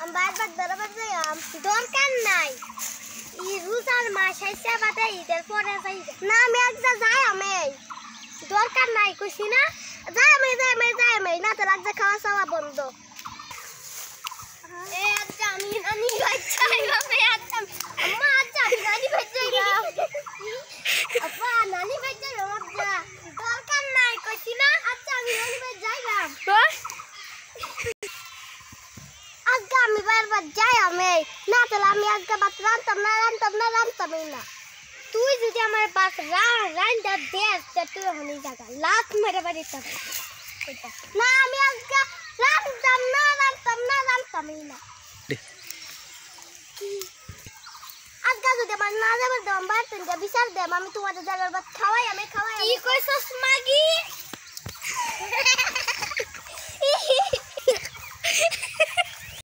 আমি বারবার দরবার যাইম দরকার নাই ই রোজার মাস আইছে বাদে ঈদের পরে যাই না আমি একটা যাই আমি দরকার নাই কইছি না যাই আমি না তো লাগছে খাওয়া খাওয়া বন্ধ এ আচ্ছা আমি নানি বাচ্চাই আমি আচ্ছা আম্মা আচ্ছা নানি বাচ্চাই না আপা নানি বাচ্চাই মজা দরকার নাই কইছি না আচ্ছা আমি নানি বাচ্চা যাইলাম আজকে আমি বারবার যাই আমি না তাহলে আমি আজকে বাত রান্তামই না তুই যদি আমার বাত রান্না দেস তা তুই হনি জায়গা লাত মেরে বাড়িতে না আমি আজকে রান্তামই না আজকে যদি আমার না যাবার দাম বাড়তেন বিচার দেম আমি তোমাদের জায়গার বাত খাওয়াই কি কইছস মাগি